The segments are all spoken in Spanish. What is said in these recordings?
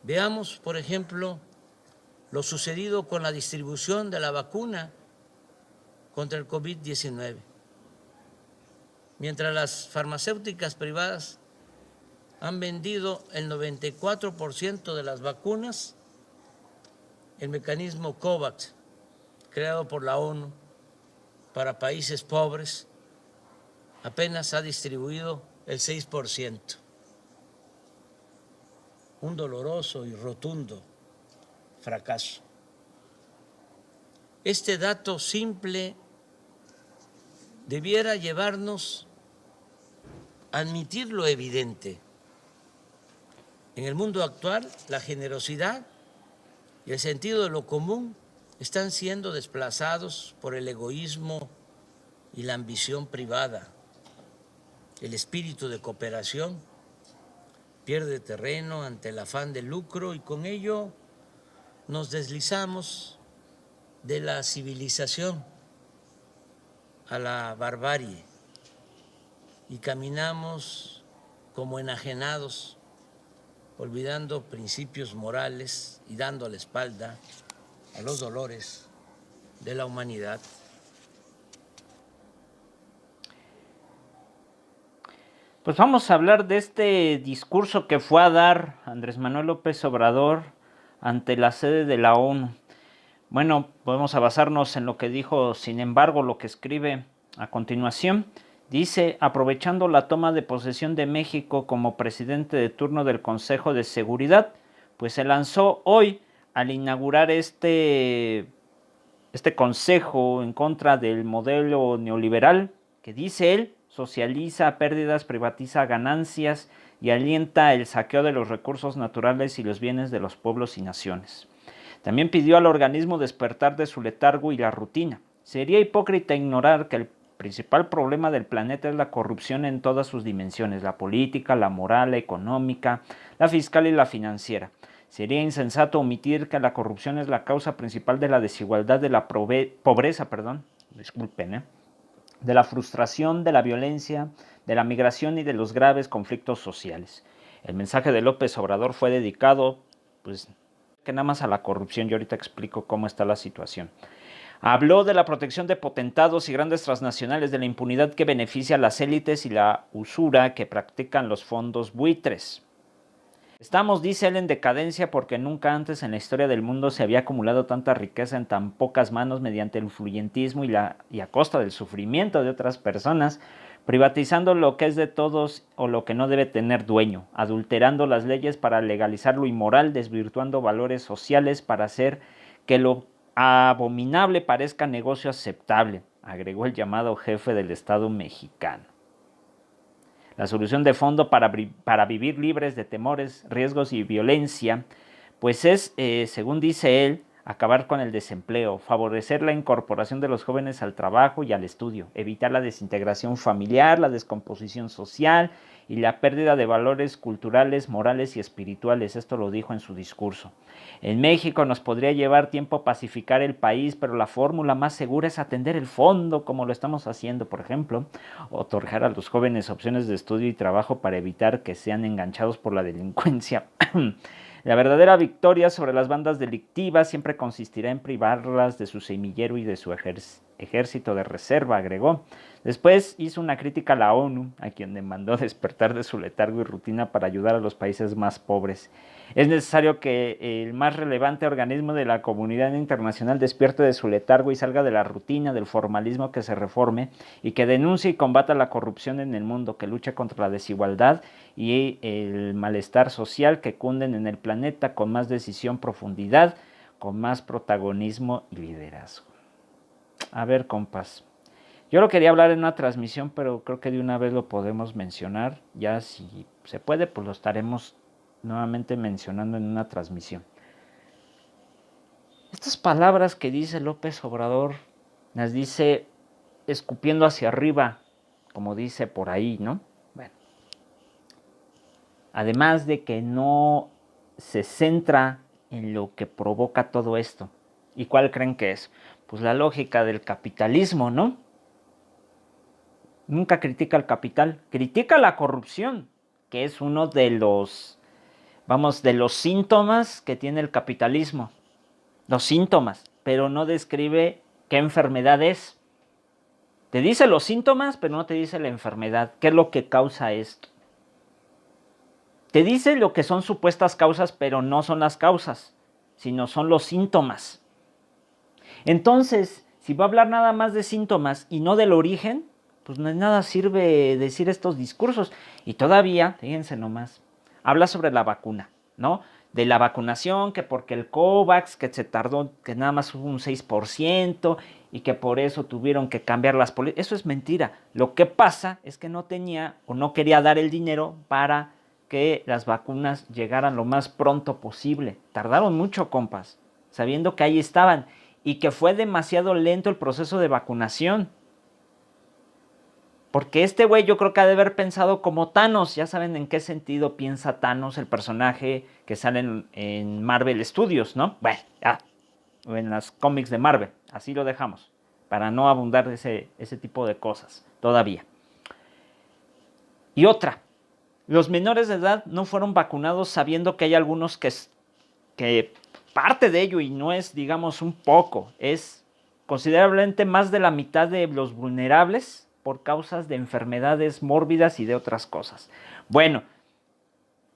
Veamos, por ejemplo, lo sucedido con la distribución de la vacuna contra el COVID-19. Mientras las farmacéuticas privadas han vendido el 94% de las vacunas, el mecanismo COVAX, creado por la ONU para países pobres, apenas ha distribuido el 6%. Un doloroso y rotundo fracaso. Este dato simple debiera llevarnos a admitir lo evidente. En el mundo actual, la generosidad y el sentido de lo común están siendo desplazados por el egoísmo y la ambición privada. El espíritu de cooperación pierde terreno ante el afán de lucro y con ello nos deslizamos de la civilización a la barbarie y caminamos como enajenados, olvidando principios morales y dando la espalda a los dolores de la humanidad. Pues vamos a hablar de este discurso que fue a dar Andrés Manuel López Obrador ante la sede de la ONU. Bueno, podemos basarnos en lo que dijo, sin embargo, lo que escribe a continuación. Dice, aprovechando la toma de posesión de México como presidente de turno del Consejo de Seguridad, pues se lanzó hoy al inaugurar este consejo en contra del modelo neoliberal que, dice él, socializa pérdidas, privatiza ganancias y alienta el saqueo de los recursos naturales y los bienes de los pueblos y naciones. También pidió al organismo despertar de su letargo y la rutina. Sería hipócrita ignorar que el principal problema del planeta es la corrupción en todas sus dimensiones, la política, la moral, la económica, la fiscal y la financiera. Sería insensato omitir que la corrupción es la causa principal de la desigualdad, de la pobreza, de la frustración, de la violencia, de la migración y de los graves conflictos sociales. El mensaje de López Obrador fue dedicado, pues, que nada más a la corrupción. Yo ahorita explico cómo está la situación. Habló de la protección de potentados y grandes transnacionales, de la impunidad que beneficia a las élites y la usura que practican los fondos buitres. Estamos, dice él, en decadencia porque nunca antes en la historia del mundo se había acumulado tanta riqueza en tan pocas manos mediante el influyentismo y a costa del sufrimiento de otras personas, privatizando lo que es de todos o lo que no debe tener dueño, adulterando las leyes para legalizar lo inmoral, desvirtuando valores sociales para hacer que lo abominable parezca negocio aceptable, agregó el llamado jefe del Estado mexicano. La solución de fondo para vivir libres de temores, riesgos y violencia, pues es, según dice él, acabar con el desempleo, favorecer la incorporación de los jóvenes al trabajo y al estudio, evitar la desintegración familiar, la descomposición social y la pérdida de valores culturales, morales y espirituales. Esto lo dijo en su discurso. En México nos podría llevar tiempo pacificar el país, pero la fórmula más segura es atender el fondo, como lo estamos haciendo, por ejemplo, otorgar a los jóvenes opciones de estudio y trabajo para evitar que sean enganchados por la delincuencia. La verdadera victoria sobre las bandas delictivas siempre consistirá en privarlas de su semillero y de su ejército de reserva, agregó. Después hizo una crítica a la ONU, a quien demandó despertar de su letargo y rutina para ayudar a los países más pobres. Es necesario que el más relevante organismo de la comunidad internacional despierte de su letargo y salga de la rutina, del formalismo, que se reforme y que denuncie y combata la corrupción en el mundo, que luche contra la desigualdad y el malestar social que cunden en el planeta con más decisión, profundidad, con más protagonismo y liderazgo. A ver, compas, yo lo quería hablar en una transmisión, pero creo que de una vez lo podemos mencionar. Ya si se puede, pues lo estaremos nuevamente mencionando en una transmisión. Estas palabras que dice López Obrador, las dice escupiendo hacia arriba, como dice por ahí, ¿no? Bueno. Además de que no se centra en lo que provoca todo esto. ¿Y cuál creen que es? Pues la lógica del capitalismo, ¿no? Nunca critica al capital, critica la corrupción, que es uno de los Vamos de los síntomas que tiene el capitalismo. Los síntomas, pero no describe qué enfermedad es. Te dice los síntomas, pero no te dice la enfermedad. ¿Qué es lo que causa esto? Te dice lo que son supuestas causas, pero no son las causas, sino son los síntomas. Entonces, si va a hablar nada más de síntomas y no del origen, pues de nada sirve decir estos discursos. Y todavía, fíjense nomás, habla sobre la vacuna, ¿no? De la vacunación, que porque el COVAX, que se tardó, que nada más hubo un 6%, y que por eso tuvieron que cambiar las políticas. Eso es mentira. Lo que pasa es que no tenía o no quería dar el dinero para que las vacunas llegaran lo más pronto posible. Tardaron mucho, compas, sabiendo que ahí estaban y que fue demasiado lento el proceso de vacunación. Porque este güey yo creo que ha de haber pensado como Thanos. Ya saben en qué sentido piensa Thanos, el personaje que sale en Marvel Studios, ¿no? Bueno, ya, en las cómics de Marvel. Así lo dejamos, para no abundar de ese tipo de cosas todavía. Y otra, los menores de edad no fueron vacunados sabiendo que hay algunos que parte de ello, y no es, digamos, un poco, es considerablemente más de la mitad de los vulnerables por causas de enfermedades mórbidas y de otras cosas. Bueno,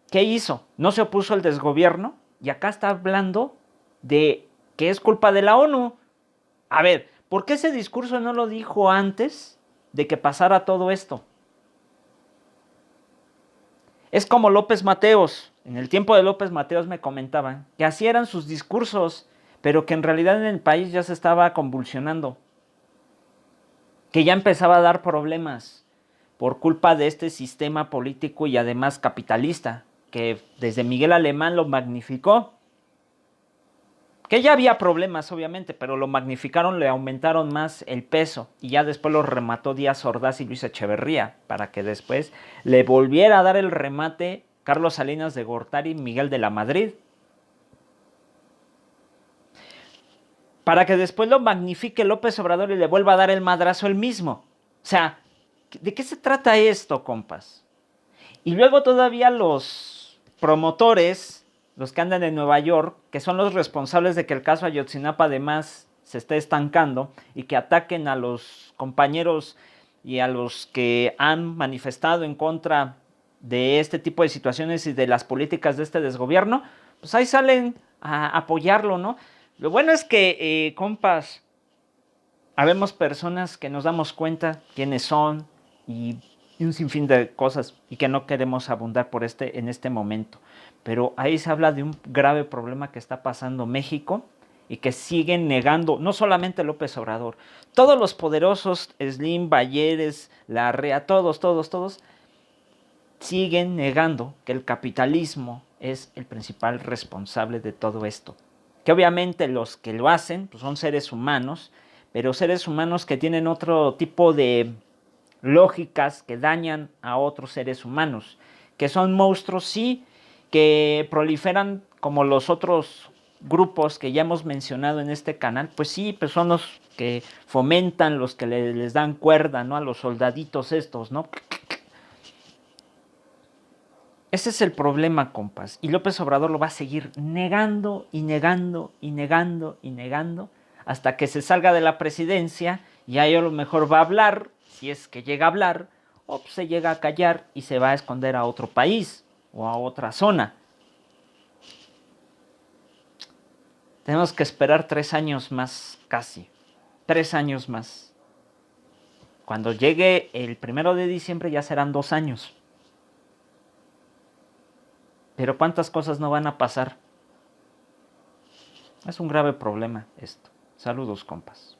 ¿qué hizo? No se opuso al desgobierno y acá está hablando de que es culpa de la ONU. A ver, ¿por qué ese discurso no lo dijo antes de que pasara todo esto? Es como López Mateos. En el tiempo de López Mateos me comentaban que así eran sus discursos, pero que en realidad en el país ya se estaba convulsionando, que ya empezaba a dar problemas por culpa de este sistema político y además capitalista, que desde Miguel Alemán lo magnificó. Que ya había problemas, obviamente, pero lo magnificaron, le aumentaron más el peso y ya después lo remató Díaz Ordaz y Luis Echeverría, para que después le volviera a dar el remate Carlos Salinas de Gortari y Miguel de la Madrid. Para que después lo magnifique López Obrador y le vuelva a dar el madrazo él mismo. O sea, ¿de qué se trata esto, compas? Y luego todavía los promotores, los que andan en Nueva York, que son los responsables de que el caso Ayotzinapa además se esté estancando y que ataquen a los compañeros y a los que han manifestado en contra de este tipo de situaciones y de las políticas de este desgobierno, pues ahí salen a apoyarlo, ¿no? Lo bueno es que, compas, habemos personas que nos damos cuenta quiénes son y un sinfín de cosas y que no queremos abundar en este momento. Pero ahí se habla de un grave problema que está pasando México y que siguen negando, no solamente López Obrador, todos los poderosos, Slim, Balleres, Larrea, todos, siguen negando que el capitalismo es el principal responsable de todo esto. Que obviamente los que lo hacen pues son seres humanos, pero seres humanos que tienen otro tipo de lógicas que dañan a otros seres humanos, que son monstruos, sí, que proliferan como los otros grupos que ya hemos mencionado en este canal, pues sí, pues son los que fomentan, los que les dan cuerda, ¿no? A los soldaditos estos, ¿no? Ese es el problema, compas. Y López Obrador lo va a seguir negando y negando y negando y negando hasta que se salga de la presidencia y ahí a lo mejor va a hablar, si es que llega a hablar, o se llega a callar y se va a esconder a otro país o a otra zona. Tenemos que esperar 3 años más, casi. 3 años más. Cuando llegue el 1 de diciembre ya serán 2 años. Pero ¿cuántas cosas no van a pasar? Es un grave problema esto. Saludos, compas.